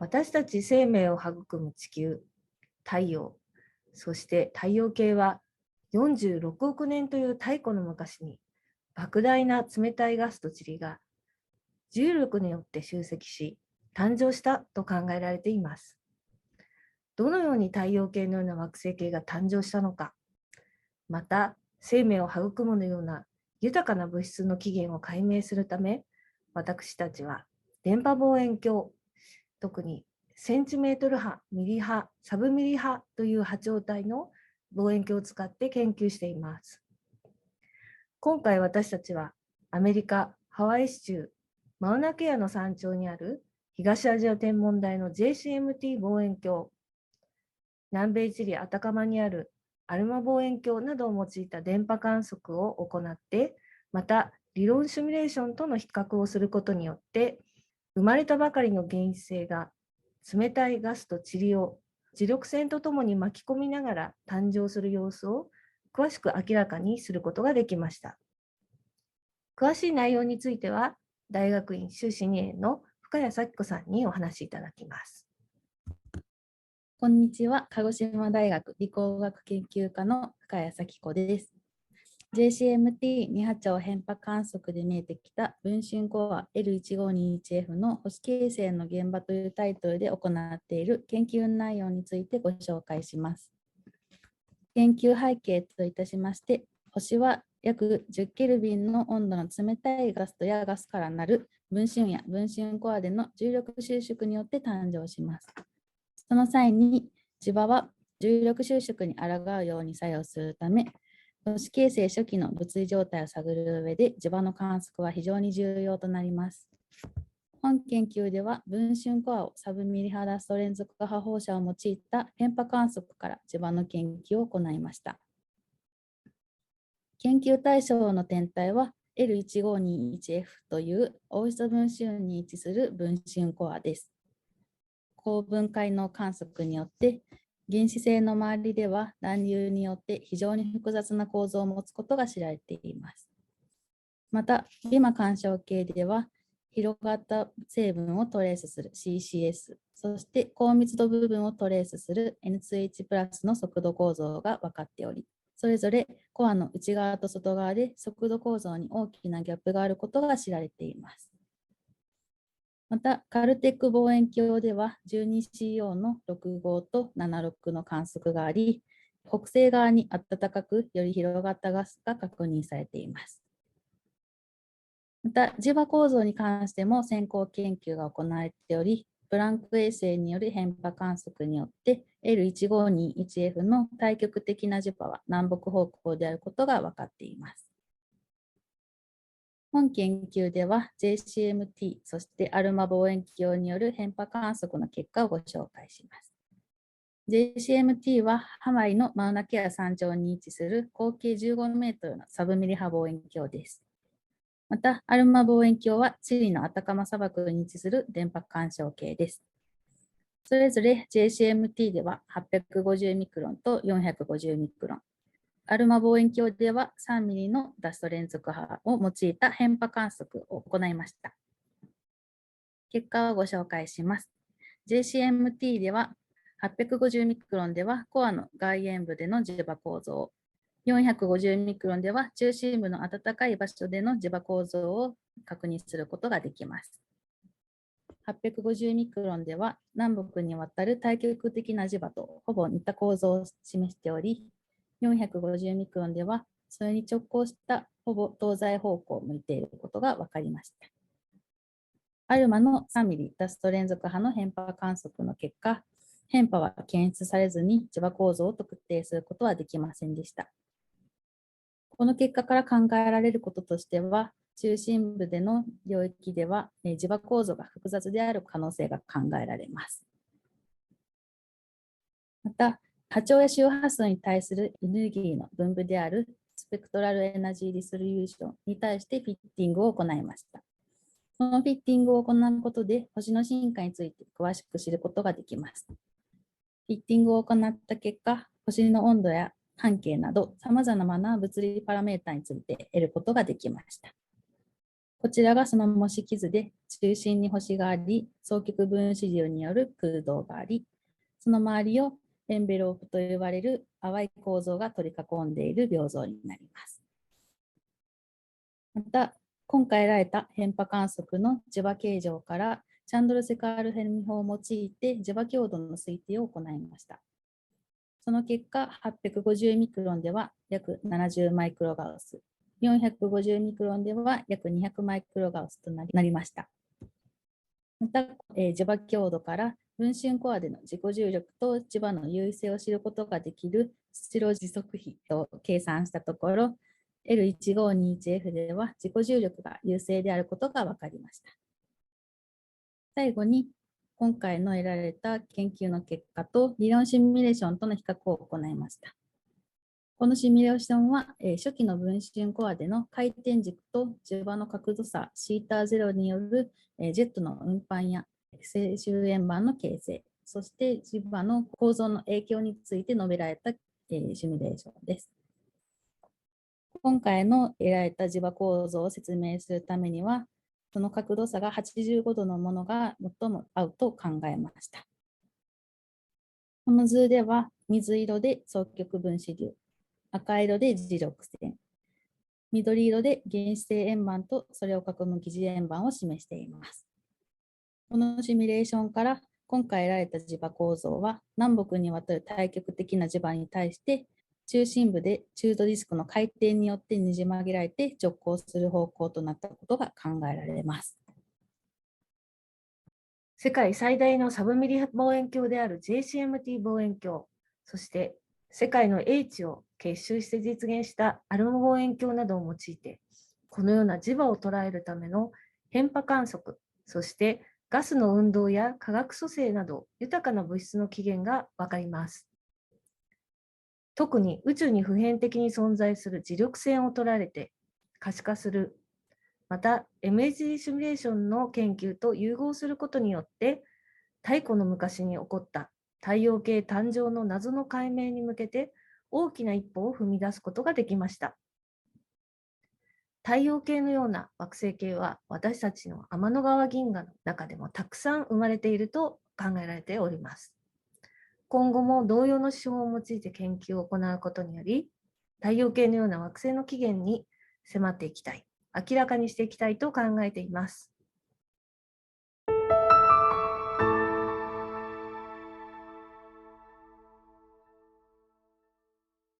私たち生命を育む地球、太陽、そして太陽系は46億年という太古の昔に莫大な冷たいガスと塵が重力によって集積し誕生したと考えられています。どのように太陽系のような惑星系が誕生したのか、また生命を育むのような豊かな物質の起源を解明するため、私たちは電波望遠鏡、特にセンチメートル波、ミリ波、サブミリ波という波長帯の望遠鏡を使って研究しています。今回私たちはアメリカ・ハワイ州マウナケアの山頂にある東アジア天文台の JCMT 望遠鏡、南米チリ・アタカマにあるアルマ望遠鏡などを用いた電波観測を行って、また理論シミュレーションとの比較をすることによって、生まれたばかりの原始星が冷たいガスと塵を磁力線とともに巻き込みながら誕生する様子を詳しく明らかにすることができました。詳しい内容については、大学院修士2年の深谷咲子さんにお話しいただきます。こんにちは。鹿児島大学理工学研究科の深谷咲子です。JCMT2 波長変波観測で見えてきた分春コア L1521F の星形成の現場というタイトルで行っている研究内容についてご紹介します。研究背景といたしまして、星は約10ケルビンの温度の冷たいガスとやガスからなる分春や分春コアでの重力収縮によって誕生します。その際に磁場は重力収縮に抗うように作用するため、星形成初期の物理状態を探る上で磁場の観測は非常に重要となります。本研究では分春コアをサブミリ波ダスト連続波放射を用いた変波観測から磁場の研究を行いました。研究対象の天体は L1521F という大質分春に位置する分春コアです。高分解の観測によって原始星の周りでは乱流によって非常に複雑な構造を持つことが知られています。また、リマ干渉計では広がった成分をトレースする CCS、そして高密度部分をトレースする N2H プラスの速度構造が分かっており、それぞれコアの内側と外側で速度構造に大きなギャップがあることが知られています。また、カルテック望遠鏡では 12CO の6号と76の観測があり、北西側に暖かくより広がったガスが確認されています。また、磁場構造に関しても先行研究が行われており、プランク衛星による変波観測によって L1521F の対極的な磁場は南北方向であることが分かっています。本研究では JCMT、そしてアルマ望遠鏡による変波観測の結果をご紹介します。JCMT はハワイのマウナケア山頂に位置する合計15メートルのサブミリ波望遠鏡です。また、アルマ望遠鏡はチリのアタカマ砂漠に位置する電波干渉計です。それぞれ JCMT では850ミクロンと450ミクロン。アルマ望遠鏡では3ミリのダスト連続波を用いた変波観測を行いました。結果をご紹介します。JCMT では850ミクロンではコアの外縁部での磁場構造、450ミクロンでは中心部の暖かい場所での磁場構造を確認することができます。850ミクロンでは南北にわたる対極的な磁場とほぼ似た構造を示しており、450ミクロンではそれに直行したほぼ東西方向を向いていることが分かりました。アルマの3ミリダスト連続波の変波観測の結果、変波は検出されずに磁場構造を特定することはできませんでした。この結果から考えられることとしては、中心部での領域では磁場構造が複雑である可能性が考えられます。また、波長や周波数に対するエネルギーの分布であるスペクトラルエナジーディストリビューションに対してフィッティングを行いました。このフィッティングを行うことで、星の進化について詳しく知ることができます。フィッティングを行った結果、星の温度や半径など、様々な物理パラメータについて得ることができました。こちらがその模式図で、中心に星があり、双極分子流による空洞があり、その周りをエンベロープと呼ばれる淡い構造が取り囲んでいる屏像になります。また、今回得られた変波観測の磁場形状から、チャンドルセカールヘルミ法を用いて磁場強度の推定を行いました。その結果、850ミクロンでは約70マイクロガウス、450ミクロンでは約200マイクロガウスとなりました。また、磁場強度から分針コアでの自己重力と磁場の優位性を知ることができるスチロ時速比と計算したところ、L1521F では自己重力が優勢であることが分かりました。最後に、今回の得られた研究の結果と理論シミュレーションとの比較を行いました。このシミュレーションは、初期の分針コアでの回転軸と磁場の角度差 θ0 による、ジェットの運搬や正周円盤の形成、そして磁場の構造の影響について述べられた、シミュレーションです。今回の得られた磁場構造を説明するためには、その角度差が85度のものが最も合うと考えました。この図では、水色で双極分子流、赤色で磁力線、緑色で原子性円盤とそれを囲む疑似円盤を示しています。このシミュレーションから今回得られた磁場構造は南北にわたる対極的な磁場に対して中心部で中度ディスクの回転によってねじ曲げられて直行する方向となったことが考えられます。世界最大のサブミリ望遠鏡である JCMT 望遠鏡、そして世界の英知を結集して実現したアルマ望遠鏡などを用いて、このような磁場を捉えるための変波観測、そしてガスの運動や化学組成など豊かな物質の起源がわかります。特に宇宙に普遍的に存在する磁力線を取られて可視化する、また MHD シミュレーションの研究と融合することによって太古の昔に起こった太陽系誕生の謎の解明に向けて大きな一歩を踏み出すことができました。太陽系のような惑星系は私たちの天の川銀河の中でもたくさん生まれていると考えられております。今後も同様の手法を用いて研究を行うことにより、太陽系のような惑星の起源に迫っていきたい、明らかにしていきたいと考えています。